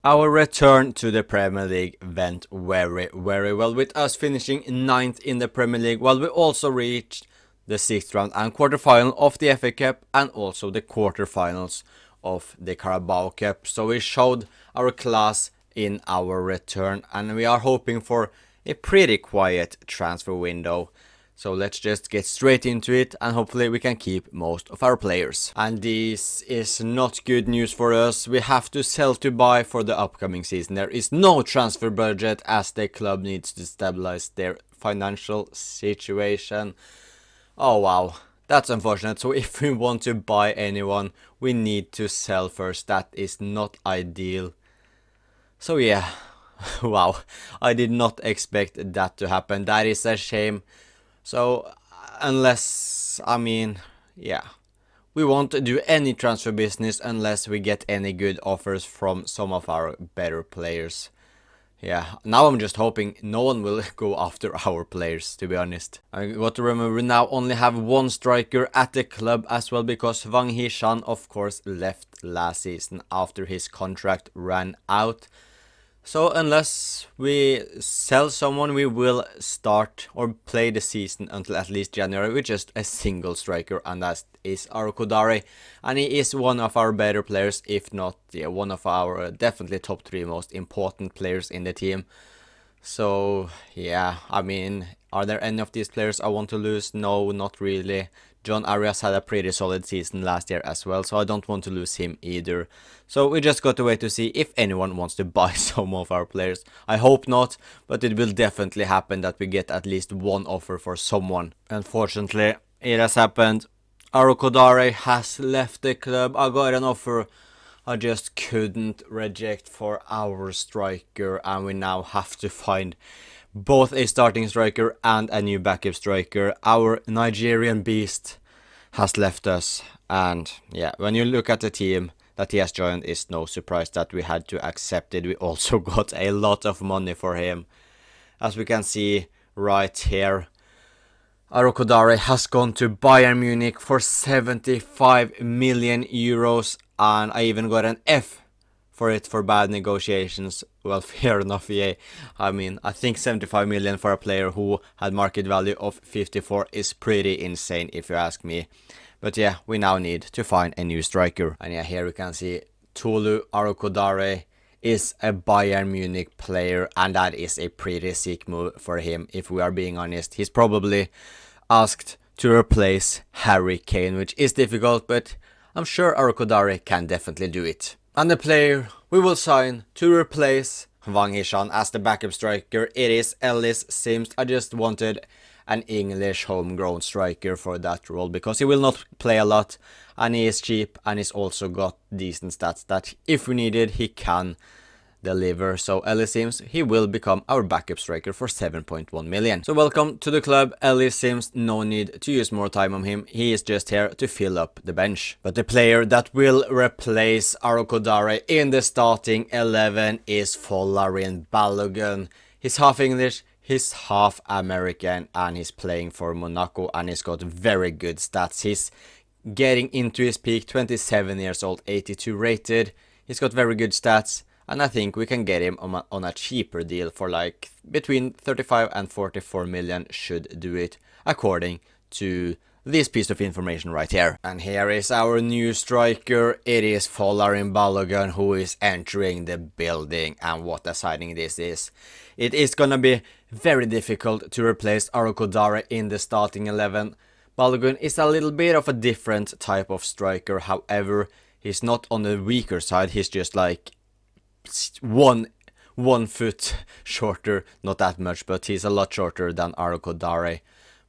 Our return to the Premier League went very well, with us finishing 9th in the Premier League, while we also reached the 6th round and quarterfinal of the FA Cup and also the quarterfinals of the Carabao Cup. So we showed our class in our return, and we are hoping for a pretty quiet transfer window. So let's just get straight into it, and hopefully we can keep most of our players. And this is not good news for us. We have to sell to buy for the upcoming season. There is no transfer budget as the club needs to stabilize their financial situation. Oh wow, that's unfortunate. So if we want to buy anyone, we need to sell first. That is not ideal. So yeah, wow, I did not expect that to happen. That is a shame. So, unless, yeah, we won't do any transfer business unless we get any good offers from some of our better players. Yeah, now I'm just hoping no one will go after our players, to be honest. I got to remember we now only have one striker at the club as well, because Wang Hee-chan, of course, left last season after his contract ran out. So unless we sell someone, we will start or play the season until at least January with just a single striker, and that is Arokodare. And he is one of our better players, if not one of our definitely top 3 most important players in the team. So yeah, are there any of these players I want to lose? No, not really. John Arias had a pretty solid season last year as well, so I don't want to lose him either. So we just got to wait to see if anyone wants to buy some of our players. I hope not, but it will definitely happen that we get at least one offer for someone. Unfortunately, it has happened. Arokodare has left the club. I got an offer I just couldn't reject for our striker, and we now have to find both a starting striker and a new backup striker. Our Nigerian beast has left us, and yeah, when you look at the team that he has joined, it's no surprise that we had to accept it. We also got a lot of money for him, as we can see right here. Arokodare has gone to Bayern Munich for 75 million euros, and I even got an F for it for bad negotiations. Well, fair enough, yeah. I think 75 million for a player who had market value of 54 is pretty insane if you ask me. But yeah, we now need to find a new striker. And yeah, here we can see Tolu Arokodare is a Bayern Munich player, and that is a pretty sick move for him, if we are being honest. He's probably asked to replace Harry Kane, which is difficult, but I'm sure Arokodare can definitely do it. And the player we will sign to replace Wang Hee-chan as the backup striker, it is Ellis Sims. I just wanted an English homegrown striker for that role, because he will not play a lot, and he is cheap, and he's also got decent stats that if we need it, he can deliver. So Ellis Sims, he will become our backup striker for 7.1 million. So welcome to the club, Ellis Sims. No need to use more time on him. He is just here to fill up the bench. But the player that will replace Arokodare in the starting 11 is Folarin Balogun. He's half English, he's half American, and he's playing for Monaco, and he's got very good stats. He's getting into his peak, 27 years old, 82 rated. He's got very good stats, and I think we can get him on a cheaper deal for like between 35 and 44 million should do it, according to this piece of information right here. And here is our new striker. It is Folarin Balogun who is entering the building, and what a signing this is. It is gonna be very difficult to replace Arokodare in the starting 11. Balogun is a little bit of a different type of striker, however, he's not on the weaker side, he's just like one foot shorter, not that much, but he's a lot shorter than Arokodare.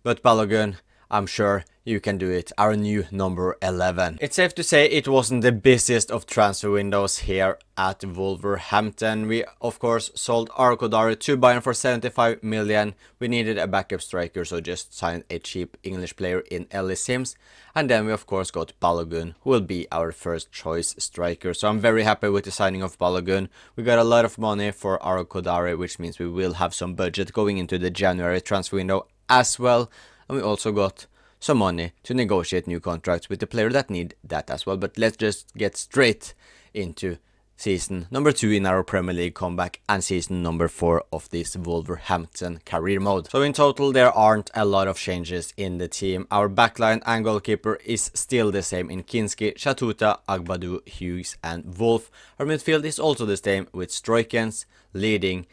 But Balogun, I'm sure you can do it, our new number 11. It's safe to say it wasn't the busiest of transfer windows here at Wolverhampton. We of course sold Arokodare to Bayern for 75 million. We needed a backup striker, so just signed a cheap English player in Ellis Sims. And then we of course got Balogun, who will be our first choice striker. So I'm very happy with the signing of Balogun. We got a lot of money for Arokodare, which means we will have some budget going into the January transfer window as well. And we also got some money to negotiate new contracts with the player that need that as well. But let's just get straight into season number 2 in our Premier League comeback and season number 4 of this Wolverhampton career mode. So in total there aren't a lot of changes in the team. Our backline and goalkeeper is still the same in Kinski, Shatuta, Agbadu, Hughes and Wolf. Our midfield is also the same with Stroikens leading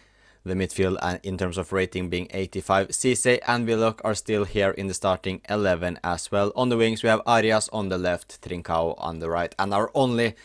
the midfield and in terms of rating being 85. Cisse and Willock are still here in the starting 11 as well. On the wings we have Arias on the left, Trincao on the right, and our only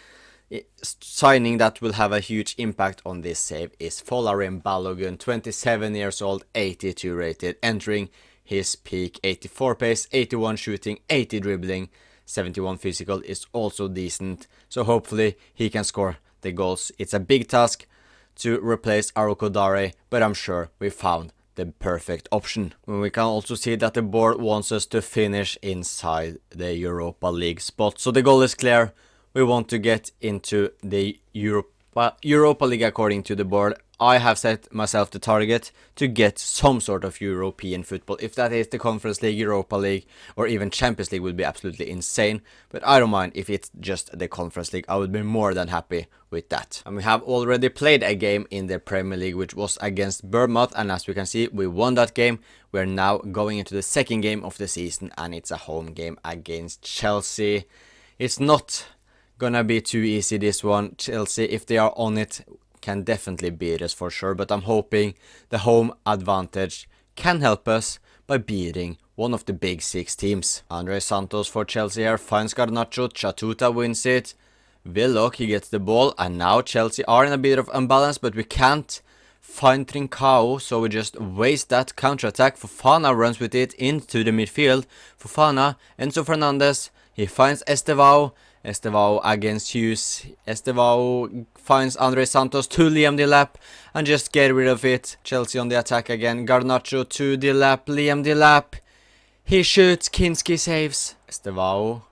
signing that will have a huge impact on this save is Folarin Balogun, 27 years old, 82 rated, entering his peak. 84 pace, 81 shooting, 80 dribbling, 71 physical is also decent, so hopefully he can score the goals. It's a big task to replace Arokodare, but I'm sure we found the perfect option. We can also see that the board wants us to finish inside the Europa League spot, so the goal is clear. We want to get into the Europa League according to the board. I have set myself the target to get some sort of European football. If that is the Conference League, Europa League or even Champions League would be absolutely insane. But I don't mind if it's just the Conference League. I would be more than happy with that. And we have already played a game in the Premier League which was against Bournemouth, and as we can see we won that game. We're now going into the second game of the season and it's a home game against Chelsea. It's not gonna be too easy this one. Chelsea, if they are on it, can definitely beat us for sure, but I'm hoping the home advantage can help us by beating one of the big 6 teams. Andre Santos for Chelsea here finds Garnacho, Chatuta wins it, Willock, he gets the ball, and now Chelsea are in a bit of imbalance, but we can't find Trincao, so we just waste that counter-attack. Fofana runs with it into the midfield. Fofana, Enzo Fernandez, he finds Estevao against Hughes. Estevao finds Andre Santos to Liam Delap and just get rid of it. Chelsea on the attack again. Garnacho to Delap. Liam Delap. He shoots. Kinski saves. Estevao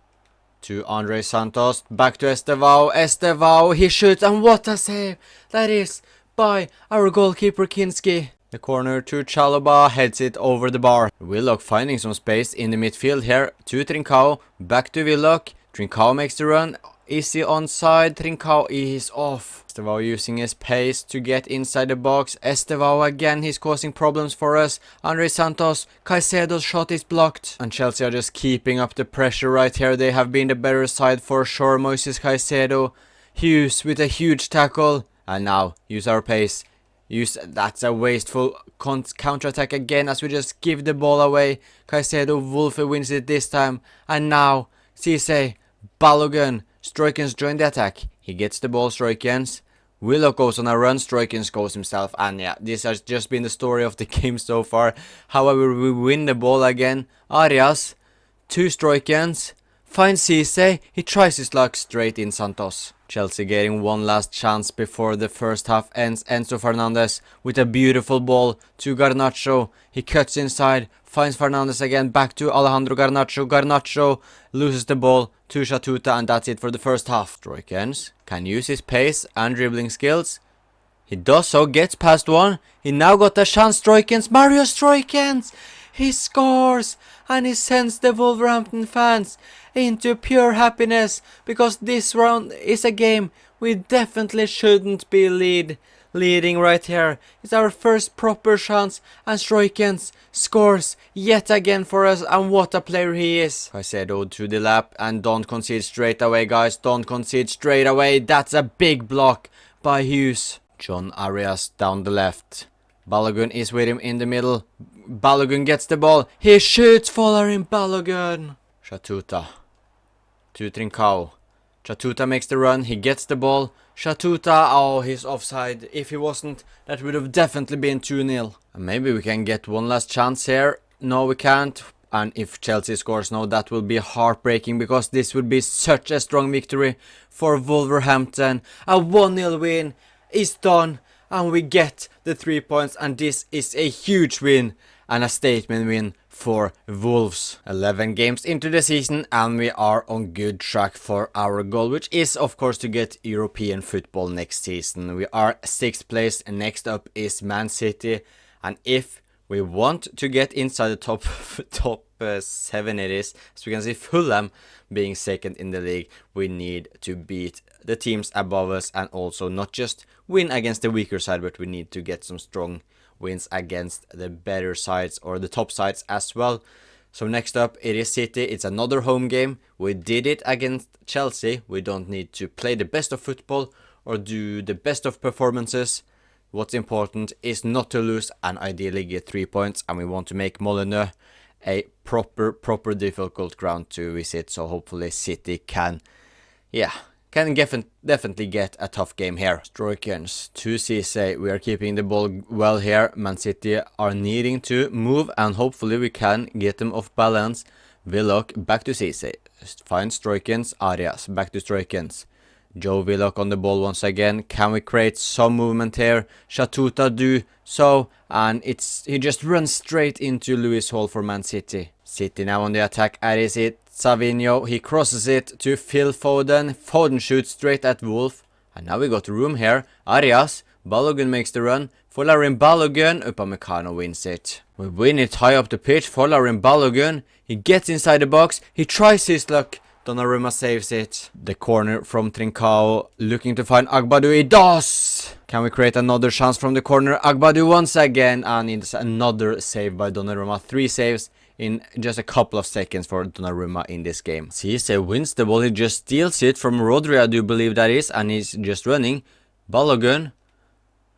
to Andre Santos. Back to Estevao. Estevao. He shoots. And what a save that is by our goalkeeper Kinski. The corner to Chalobah. Heads it over the bar. Willock finding some space in the midfield here. To Trincao. Back to Willock. Trincao makes the run. Is he onside? Trincao is off. Estevao using his pace to get inside the box. Estevao again, he's causing problems for us. Andre Santos, Caicedo's shot is blocked. And Chelsea are just keeping up the pressure right here. They have been the better side for sure. Moises Caicedo. Hughes with a huge tackle. And now, use our pace. That's a wasteful counter-attack again as we just give the ball away. Caicedo, Wolfe wins it this time. And now, Cisse, Balogun, Stroikens join the attack. He gets the ball, Stroikens. Willock goes on a run, Stroikens goes himself. And yeah, this has just been the story of the game so far. However, we win the ball again. Arias, to Stroikens, finds Cisse. He tries his luck straight in Santos. Chelsea getting one last chance before the first half ends. Enzo Fernandez with a beautiful ball to Garnacho. He cuts inside, finds Fernandez again, back to Alejandro Garnacho. Garnacho loses the ball to Shatuta, and that's it for the first half. Stroikens can use his pace and dribbling skills. He does so, gets past one. He now got a chance, Stroikens. Mario Stroikens! He scores! And he sends the Wolverhampton fans into pure happiness, because this round is a game we definitely shouldn't be leading right here. It's our first proper chance, and Stroikens scores yet again for us, and what a player he is. Caicedo to the lap, and don't concede straight away, guys. Don't concede straight away. That's a big block by Hughes. John Arias down the left. Balogun is with him in the middle. Balogun gets the ball. He shoots. Folarin Balogun. Shatuta to Trincao. Shatuta makes the run. He gets the ball. Shatuta. Oh, he's offside. If he wasn't, that would have definitely been 2-0. And maybe we can get one last chance here. No, we can't. And if Chelsea scores now, that will be heartbreaking, because this would be such a strong victory for Wolverhampton. A 1-0 win is done, and we get the 3 points, and this is a huge win and a statement win for Wolves. 11 games into the season, and we are on good track for our goal, which is of course to get European football next season. We are 6th place, and next up is Man City, and if we want to get inside the top 7 it is. As we can see, Fulham being second in the league. We need to beat the teams above us and also not just win against the weaker side, but we need to get some strong wins against the better sides or the top sides as well. So next up it is City. It's another home game. We did it against Chelsea. We don't need to play the best of football or do the best of performances. What's important is not to lose and ideally get 3 points, and we want to make Molineux a proper difficult ground to visit, so hopefully City can definitely get a tough game here. Stroikens to Cisse. We are keeping the ball well here. Man City are needing to move and hopefully we can get them off balance. Willock back to Cisse. Finds Stroikens. Arias back to Stroikens. Joe Willock on the ball once again. Can we create some movement here? Shatuta do so, and he just runs straight into Lewis Hall for Man City. City now on the attack. Is it Savinho? He crosses it to Phil Foden. Foden shoots straight at Wolf, and now we got room here. Arias. Balogun makes the run. Folarin Balogun. Upamecano wins it. We win it high up the pitch. Folarin Balogun. He gets inside the box. He tries his luck. Donnarumma saves it. The corner from Trincao, looking to find Agbadou. He does! Can we create another chance from the corner? Agbadou once again, and it's another save by Donnarumma. 3 saves in just a couple of seconds for Donnarumma in this game. Cisse wins the ball. He just steals it from Rodri, I do believe that is, and he's just running. Balogun.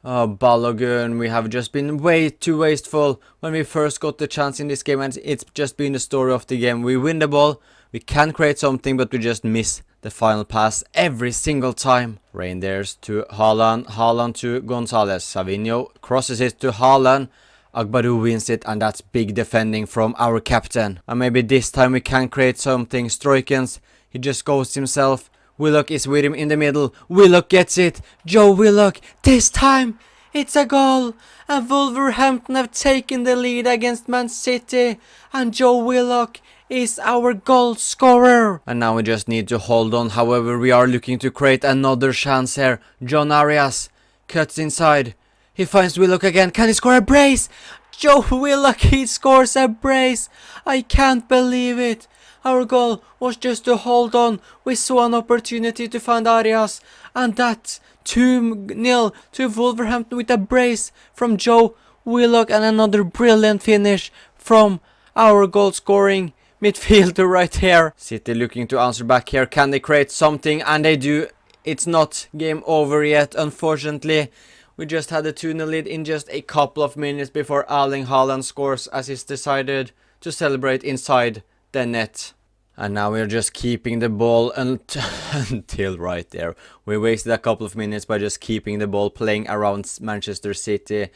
Oh, Balogun, we have just been way too wasteful when we first got the chance in this game, and it's just been the story of the game. We win the ball. We can create something, but we just miss the final pass every single time. Reindeers to Haaland. Haaland to Gonzalez. Savinho crosses it to Haaland. Agbadou wins it, and that's big defending from our captain. And maybe this time we can create something. Stroikens, he just goes himself. Willock is with him in the middle. Willock gets it. Joe Willock. This time it's a goal. And Wolverhampton have taken the lead against Man City. And Joe Willock is our goal scorer. And now we just need to hold on. However, we are looking to create another chance here. John Arias cuts inside. He finds Willock again. Can he score a brace? Joe Willock, he scores a brace. I can't believe it. Our goal was just to hold on. We saw an opportunity to find Arias. And that's 2-0 to Wolverhampton with a brace from Joe Willock. And another brilliant finish from our goal scoring midfielder right here. City looking to answer back here. Can they create something? And they do. It's not game over yet, unfortunately. We just had a 2-0 lead in just a couple of minutes before Erling Haaland scores, as he's decided to celebrate inside the net. And now we're just keeping the ball until right there. We wasted a couple of minutes by just keeping the ball, playing around Manchester City.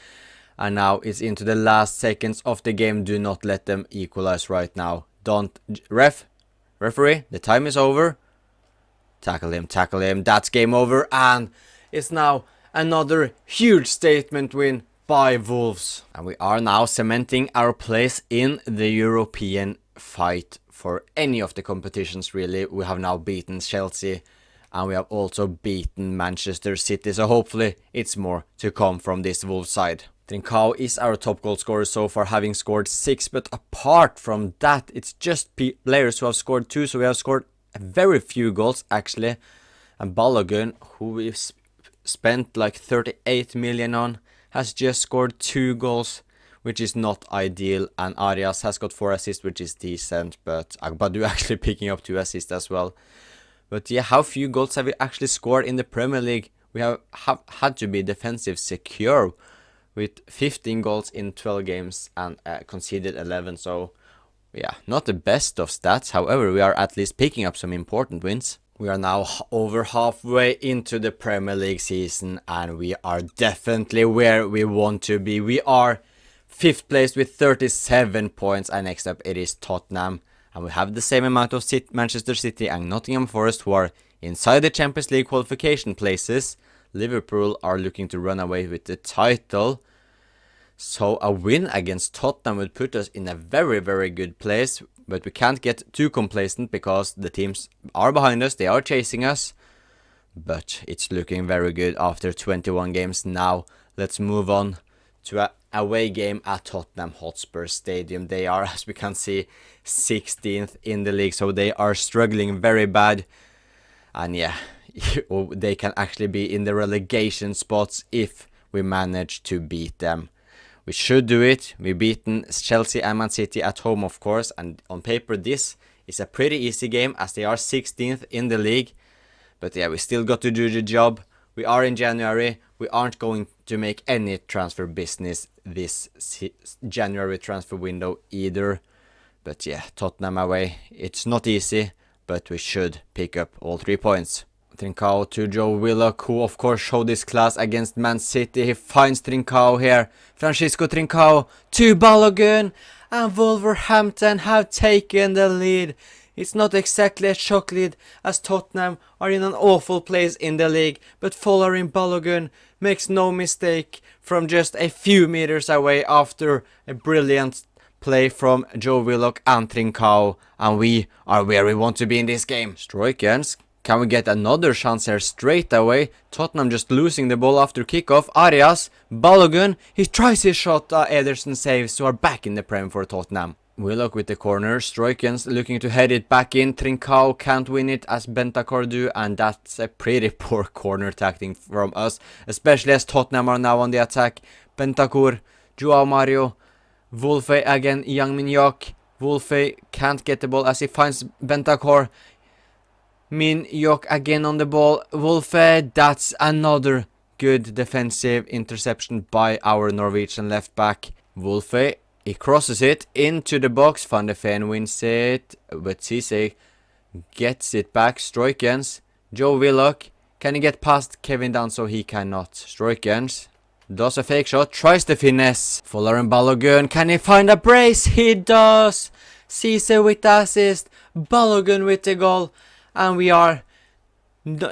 And now it's into the last seconds of the game. Do not let them equalize right now. Don't. Referee, the time is over. Tackle him. That's game over. And it's now another huge statement win by Wolves. And we are now cementing our place in the European fight for any of the competitions, really. We have now beaten Chelsea and we have also beaten Manchester City. So hopefully it's more to come from this Wolves side. Trincao is our top goal scorer so far, having scored 6. But apart from that, it's just players who have scored 2. So we have scored very few goals, actually. And Balogun, who we've spent like 38 million on, has just scored 2 goals, which is not ideal. And Arias has got 4 assists, which is decent. But Agbadou actually picking up 2 assists as well. But yeah, how few goals have we actually scored in the Premier League? We have had to be defensive secure with 15 goals in 12 games and conceded 11. So yeah, not the best of stats. However, we are at least picking up some important wins. We are now over halfway into the Premier League season and we are definitely where we want to be. We are 5th place with 37 points, and next up it is Tottenham. And we have the same amount of Manchester City and Nottingham Forest, who are inside the Champions League qualification places. Liverpool are looking to run away with the title. So a win against Tottenham would put us in a very, very good place. But we can't get too complacent because the teams are behind us. They are chasing us. But it's looking very good after 21 games. Now let's move on to away game at Tottenham Hotspur Stadium. They are, as we can see, 16th in the league, so they are struggling very bad. And yeah, they can actually be in the relegation spots if we manage to beat them. We should do it. We've beaten Chelsea and Man City at home, of course, and on paper this is a pretty easy game as they are 16th in the league. But yeah, we still got to do the job. We are in January. We aren't going to make any transfer business this January transfer window either. But yeah, Tottenham away. It's not easy, but we should pick up all 3 points. Trincao to Joe Willock, who of course showed his class against Man City. He finds Trincao here. Francisco Trincao to Balogun. And Wolverhampton have taken the lead. It's not exactly a shock lead, as Tottenham are in an awful place in the league, but following Balogun makes no mistake from just a few meters away after a brilliant play from Joe Willock and Trincao, and we are where we want to be in this game. Stroikens, can we get another chance here straight away? Tottenham just losing the ball after kickoff. Arias, Balogun, he tries his shot, Ederson saves, so are back in the Prem for Tottenham. Willock with the corner, Stroikens looking to head it back in. Trincao can't win it as Bentancur do, and that's a pretty poor corner tactic from us, especially as Tottenham are now on the attack. Bentancur, Joao Mario, Wolfe again, Yang Min-Yok. Wolfe can't get the ball as he finds Bentancur. Min-Yok again on the ball. Wolfe, that's another good defensive interception by our Norwegian left back. Wolfe, he crosses it into the box. Van de Ven wins it, but Cisse gets it back. Stroikens, Joe Willock, can he get past Kevin Danso? He cannot. Stroikens does a fake shot, tries the finesse. Following Balogun, can he find a brace? He does. Cisse with the assist, Balogun with the goal, and we are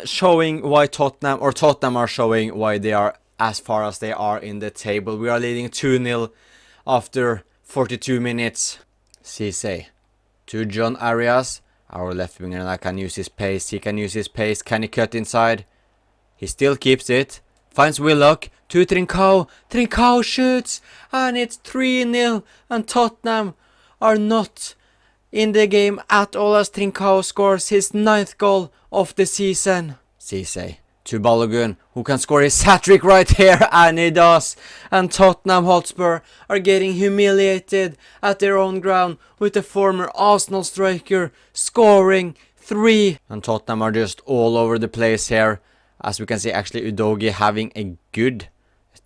showing why Tottenham are showing why they are as far as they are in the table. We are leading 2-0 after 42 minutes. Cisse to John Arias, our left winger now can use his pace. He can use his pace. Can he cut inside? He still keeps it. Finds Willock to Trincao. Trincao shoots, and it's 3-0. And Tottenham are not in the game at all as Trincao scores his 9th goal of the season. Cisse to Balogun, who can score his hat-trick right here, and he does. And Tottenham Hotspur are getting humiliated at their own ground with the former Arsenal striker scoring 3. And Tottenham are just all over the place here. As we can see, actually Udogie having a good,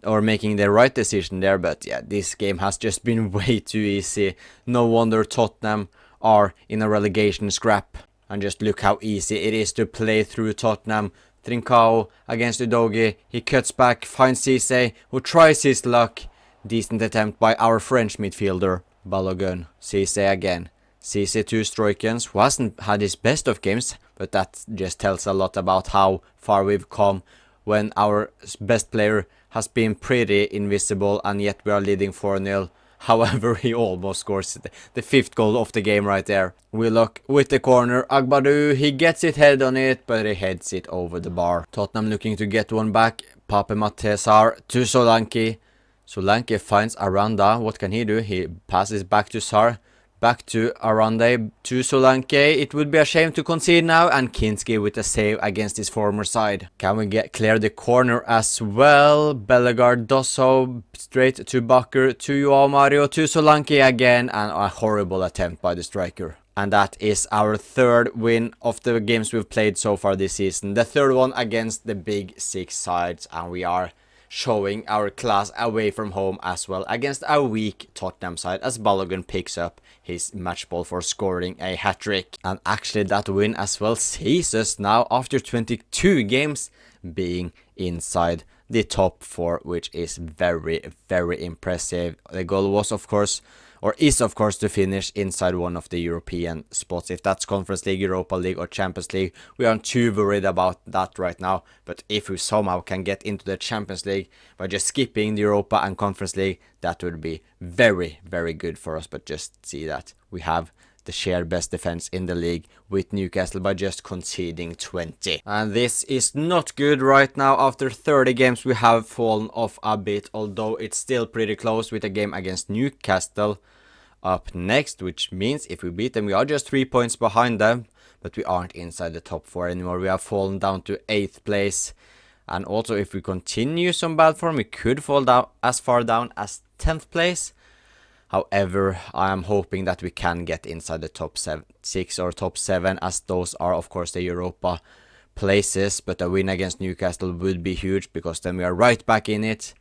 or making the right decision there. But yeah, this game has just been way too easy. No wonder Tottenham are in a relegation scrap. And just look how easy it is to play through Tottenham. Trincao against Udogie, he cuts back, finds Cisse, who tries his luck. Decent attempt by our French midfielder, Balogun. Cisse again. Cisse to Stroikens, who hasn't had his best of games, but that just tells a lot about how far we've come when our best player has been pretty invisible, and yet we are leading 4-0. However, he almost scores the 5th goal of the game right there. Willock with the corner. Agbadou, he gets it head on it, but he heads it over the bar. Tottenham looking to get one back. Pape Matesar to Solanke. Solanke finds Aranda. What can he do? He passes back to Sar. Back to Aranda, to Solanke. It would be a shame to concede now. And Kinski with a save against his former side. Can we clear the corner as well? Bellegarde does so. Straight to Bakker, to Joao Mario, to Solanke again. And a horrible attempt by the striker. And that is our 3rd win of the games we've played so far this season. The 3rd one against the big 6 sides. And we are showing our class away from home as well against a weak Tottenham side, as Balogun picks up his match ball for scoring a hat-trick. And actually that win as well sees us now after 22 games being inside the top 4, which is very, very impressive. The goal was of course, or is of course, to finish inside one of the European spots. If that's Conference League, Europa League or Champions League, we aren't too worried about that right now. But if we somehow can get into the Champions League by just skipping the Europa and Conference League, that would be very, very good for us. But just see that we have the shared best defense in the league with Newcastle by just conceding 20. And this is not good right now. After 30 games we have fallen off a bit, although it's still pretty close with a game against Newcastle up next, which means if we beat them we are just 3 points behind them, but we aren't inside the top 4 anymore. We have fallen down to 8th place, and also if we continue some bad form we could fall down as far down as 10th place. However, I am hoping that we can get inside the top 6 or top 7, as those are of course the Europa places, but a win against Newcastle would be huge because then we are right back in it.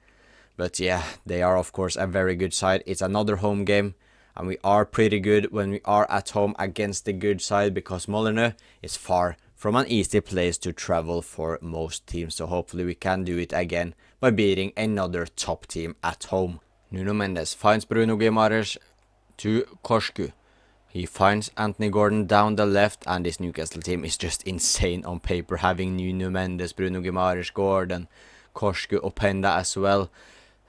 But yeah, they are of course a very good side. It's another home game, and we are pretty good when we are at home against the good side, because Molineux is far from an easy place to travel for most teams. So hopefully we can do it again by beating another top team at home. Nuno Mendes finds Bruno Guimaraes to Korsku. He finds Anthony Gordon down the left, and this Newcastle team is just insane on paper, having Nuno Mendes, Bruno Guimaraes, Gordon, Korsku, Openda as well.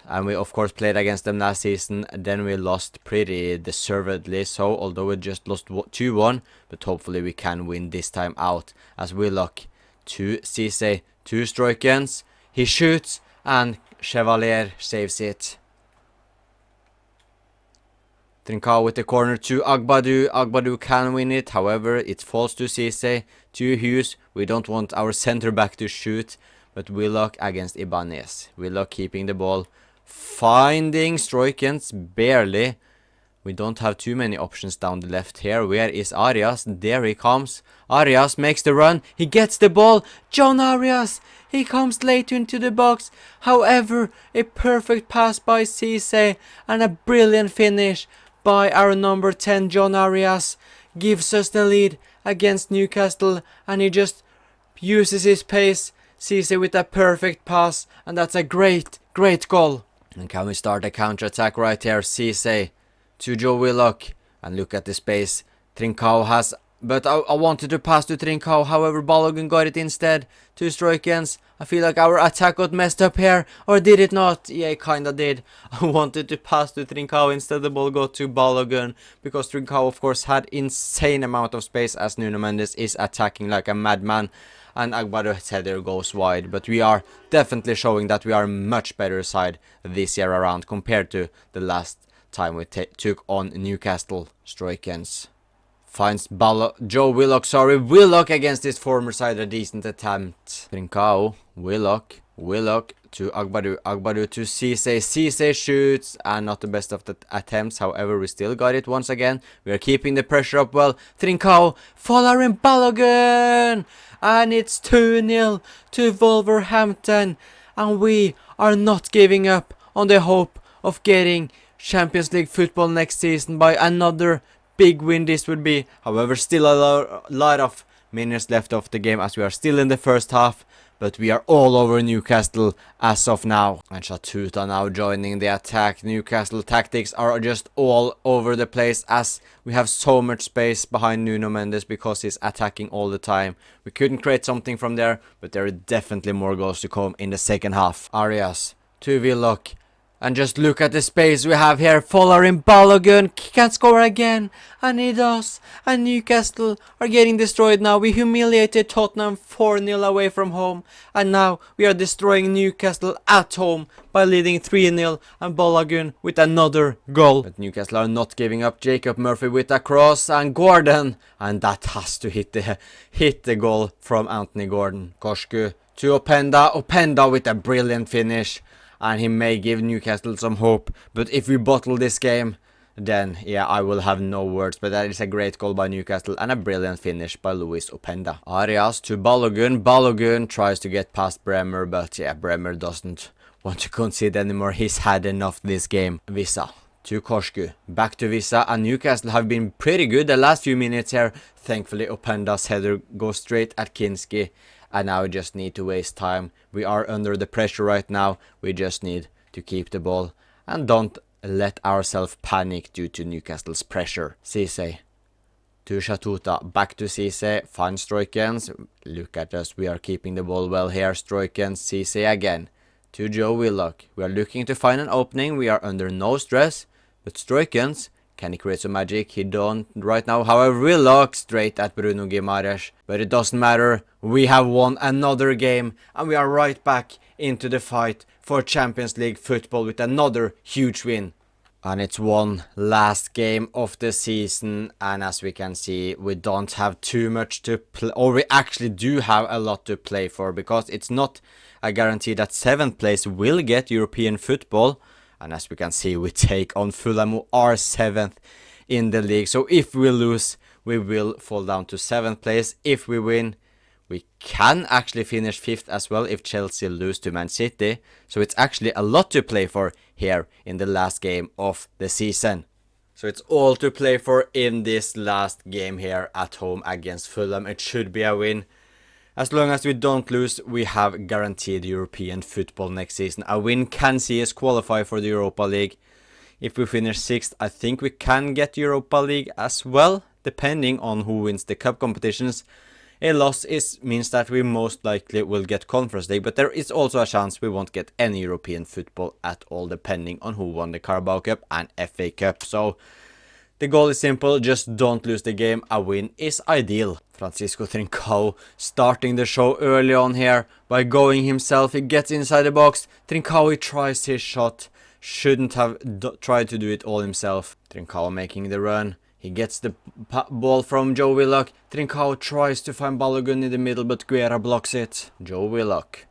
And we of course played against them last season, then we lost pretty deservedly so, although we just lost 2-1, but hopefully we can win this time out. As Willock to Cisse, 2 Stroikens, he shoots and Chevalier saves it. Trincao with the corner to Agbadou. Agbadou can win it, however it falls to Cisse, to Hughes. We don't want our centre back to shoot, but Willock against Ibanez. Willock keeping the ball, finding Stroikens barely. We don't have too many options down the left here. Where is Arias? There he comes. Arias makes the run. He gets the ball. John Arias. He comes late into the box. However, a perfect pass by Cisse and a brilliant finish by our number 10 John Arias gives us the lead against Newcastle, and he just uses his pace. Cisse with a perfect pass, and that's a great goal. And can we start a counter-attack right here? Cisse to Joe Willock, and look at the space Trincao has, but I wanted to pass to Trincao, however Balogun got it instead to Stroikens. I feel like our attack got messed up here, or did it not? Yeah, it kinda did. I wanted to pass to Trincao, instead the ball got to Balogun, because Trincao of course had insane amount of space as Nuno Mendes is attacking like a madman, and Agbado's header goes wide. But we are definitely showing that we are a much better side this year around compared to the last time we took on Newcastle. Stroikens finds Joe Willock, Willock against his former side, a decent attempt. Trincao, Willock to Agbadou to Cisse. Cisse shoots, and not the best of the attempts, however we still got it once again. We are keeping the pressure up well. Trincao following Balogun, and it's 2-0 to Wolverhampton, and we are not giving up on the hope of getting Champions League football next season by another big win this would be. However, still a lot of minutes left of the game as we are still in the first half, but we are all over Newcastle as of now. And Shatuta now joining the attack. Newcastle tactics are just all over the place as we have so much space behind Nuno Mendes because he's attacking all the time. We couldn't create something from there, but there are definitely more goals to come in the second half. Arias to Willock. And just look at the space we have here. Following Balogun can score again, and he does. And Newcastle are getting destroyed now. We humiliated Tottenham 4-0 away from home, and now we are destroying Newcastle at home by leading 3-0, and Balogun with another goal. But Newcastle are not giving up. Jacob Murphy with a cross, and Gordon, and that has to hit the goal from Anthony Gordon. Korsku to Openda with a brilliant finish. And he may give Newcastle some hope. But if we bottle this game, then yeah, I will have no words. But that is a great goal by Newcastle and a brilliant finish by Luis Openda. Arias to Balogun. Balogun tries to get past Bremer, but yeah, Bremer doesn't want to concede anymore. He's had enough this game. Visa to Korsku. Back to Visa, and Newcastle have been pretty good the last few minutes here. Thankfully, Openda's header goes straight at Kinski. And now we just need to waste time. We are under the pressure right now. We just need to keep the ball and don't let ourselves panic due to Newcastle's pressure. Cisse to Shatuta. Back to Cisse. Finds Stroikens. Look at us. We are keeping the ball well here. Stroikens. Cisse again. To Joe Willock. We are looking to find an opening. We are under no stress. But Stroikens Can he create some magic? He don't right now. However, we look straight at Bruno Guimaraes. But it doesn't matter. We have won another game. And we are right back into the fight for Champions League football with another huge win. And it's one last game of the season, and as we can see, we don't have too much to play, or we actually do have a lot to play for, because it's not a guarantee that 7th place will get European football. And as we can see, we take on Fulham, who are 7th in the league. So if we lose, we will fall down to 7th place. If we win, we can actually finish 5th as well if Chelsea lose to Man City. So it's actually a lot to play for here in the last game of the season. So it's all to play for in this last game here at home against Fulham. It should be a win. As long as we don't lose, we have guaranteed European football next season. A win can see us qualify for the Europa League. If we finish 6th, I think we can get Europa League as well, depending on who wins the cup competitions. A loss means that we most likely will get Conference League, but there is also a chance we won't get any European football at all, depending on who won the Carabao Cup and FA Cup. So the goal is simple, just don't lose the game. A win is ideal. Francisco Trincao starting the show early on here by going himself. He gets inside the box. Trincao, he tries his shot. Shouldn't have tried to do it all himself. Trincao making the run. He gets the ball from Joe Willock. Trincao tries to find Balogun in the middle, but Guerra blocks it. Joe Willock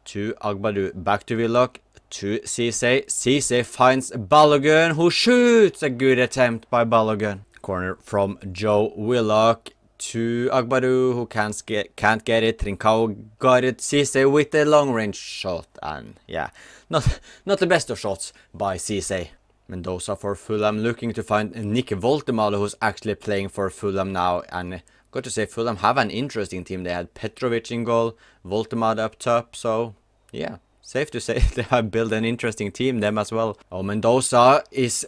to Agbadou. Back to Willock. To Cisse. Cisse finds Balogun, who shoots. A good attempt by Balogun. Corner from Joe Willock to Agbadou, who can't get it. Trincao got it. Cisse with a long range shot. And yeah, not the best of shots by Cisse. Mendoza for Fulham, looking to find Nick Woltemade, who's actually playing for Fulham now. And got to say, Fulham have an interesting team. They had Petrovic in goal, Woltemade up top. So yeah, safe to say they have built an interesting team, them as well. Oh, Mendoza is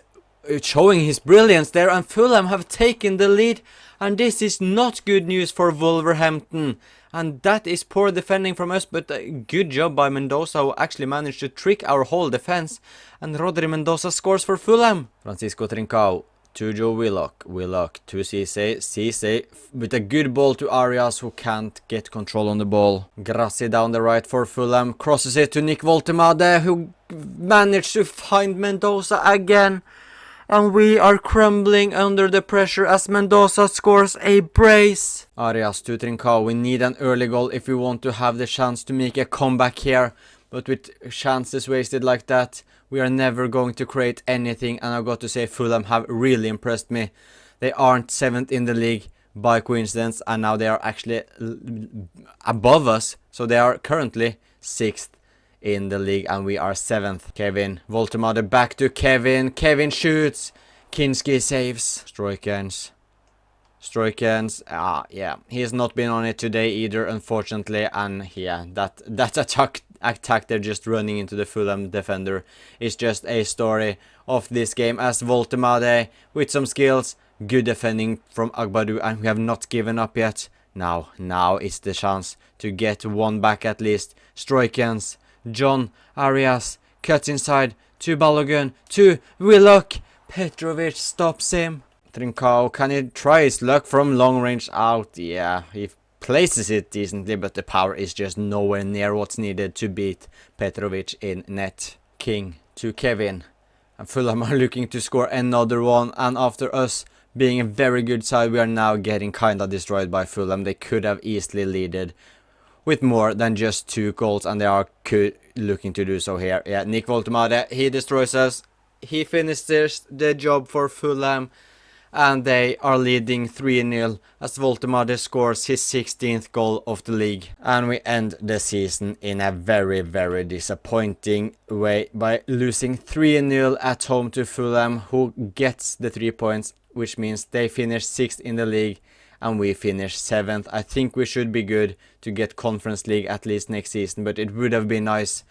showing his brilliance there, and Fulham have taken the lead. And this is not good news for Wolverhampton. And that is poor defending from us, but a good job by Mendoza, who actually managed to trick our whole defense. And Rodri Mendoza scores for Fulham. Francisco Trincao to Joe Willock. Willock to Cisse. Cisse with a good ball to Arias, who can't get control on the ball. Grassi down the right for Fulham. Crosses it to Nick Woltemade, who managed to find Mendoza again. And we are crumbling under the pressure as Mendoza scores a brace. Arias to Trincao. We need an early goal if we want to have the chance to make a comeback here. But with chances wasted like that, we are never going to create anything. And I've got to say, Fulham have really impressed me. They aren't 7th in the league by coincidence. And now they are actually above us. So they are currently 6th. In the league, and we are 7th. Kevin Woltemade back to Kevin. Kevin shoots. Kinski saves. Stroikens. Yeah, he has not been on it today either, unfortunately. And yeah, that attack they're just running into the Fulham defender is just a story of this game, as Woltemade with some skills, good defending from Agbadou, and we have not given up yet. Now is the chance to get one back at least. Stroikens. John Arias cuts inside to Balogun to Willock. Petrovic stops him. Trincao, can he try his luck from long range out? Yeah, he places it decently, but the power is just nowhere near what's needed to beat Petrovic in net. King to Kevin. And Fulham are looking to score another one, and after us being a very good side, we are now getting kinda destroyed by Fulham. They could have easily leaded with more than just 2 goals, and they are looking to do so here. Yeah, Nick Woltemade, he destroys us. He finishes the job for Fulham, and they are leading 3-0 as Woltemade scores his 16th goal of the league. And we end the season in a very, very disappointing way by losing 3-0 at home to Fulham, who gets the 3 points, which means they finish 6th in the league. And we finish 7th. I think we should be good to get Conference League at least next season. But it would have been nice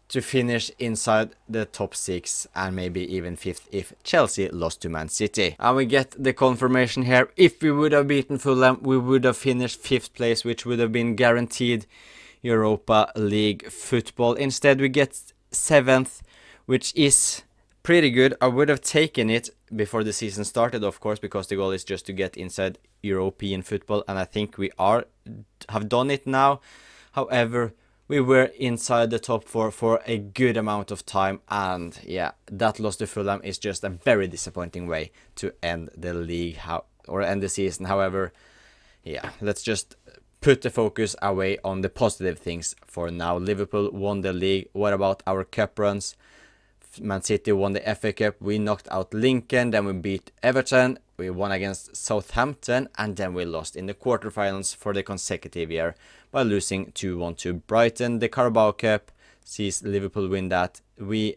to finish inside the top 6 and maybe even 5th if Chelsea lost to Man City. And we get the confirmation here. If we would have beaten Fulham, we would have finished 5th place, which would have been guaranteed Europa League football. Instead, we get 7th, which is pretty good. I would have taken it before the season started, of course, because the goal is just to get inside European football, and I think we have done it now. However, we were inside the top 4 for a good amount of time, and yeah, that loss to Fulham is just a very disappointing way to end the league or end the season. However, yeah, let's just put the focus away on the positive things for now. Liverpool won the league. What about our cup runs? Man City won the FA Cup. We knocked out Lincoln, then we beat Everton. We won against Southampton, and then we lost in the quarterfinals for the consecutive year by losing 2-1 to Brighton. The Carabao Cup sees Liverpool win that. We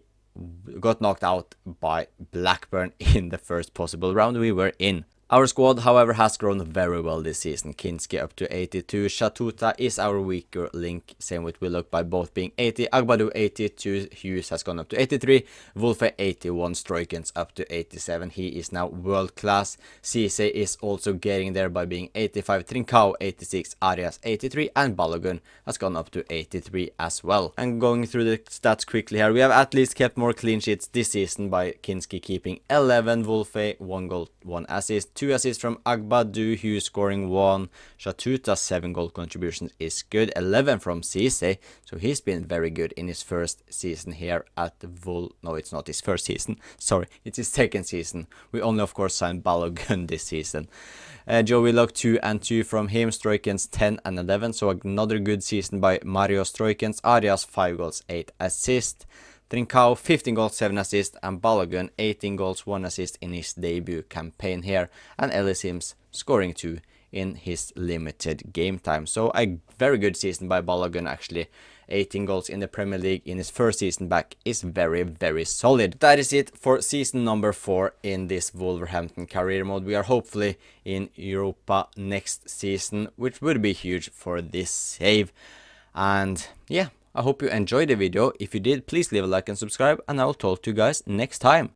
got knocked out by Blackburn in the first possible round we were in. Our squad, however, has grown very well this season. Kinski up to 82. Shatuta is our weaker link. Same with Willock by both being 80. Agbadu 82. Hughes has gone up to 83. Wolfe 81. Stroikens up to 87. He is now world class. Cisse is also getting there by being 85. Trincao 86. Arias 83. And Balogun has gone up to 83 as well. And going through the stats quickly here, we have at least kept more clean sheets this season by Kinski keeping 11. Wolfe 1 goal, 1 assist. 2 assists from Agbadu, Hughes scoring 1. Shatuta 7 goal contributions is good. 11 from Cisse, so he's been very good in his first season here at No, it's not his first season. Sorry, it's his second season. We only, of course, signed Balogun this season. Joe Willock 2 and 2 from him. Stroikens 10 and 11, so another good season by Mario Stroikens. Arias 5 goals, 8 assists. Trincao 15 goals, 7 assists, and Balogun 18 goals, 1 assist in his debut campaign here, and Ellis Sims scoring 2 in his limited game time. So a very good season by Balogun actually. 18 goals in the Premier League in his first season back is very, very solid. That is it for season number 4 in this Wolverhampton career mode. We are hopefully in Europa next season, which would be huge for this save. And yeah, I hope you enjoyed the video. If you did, please leave a like and subscribe, and I will talk to you guys next time.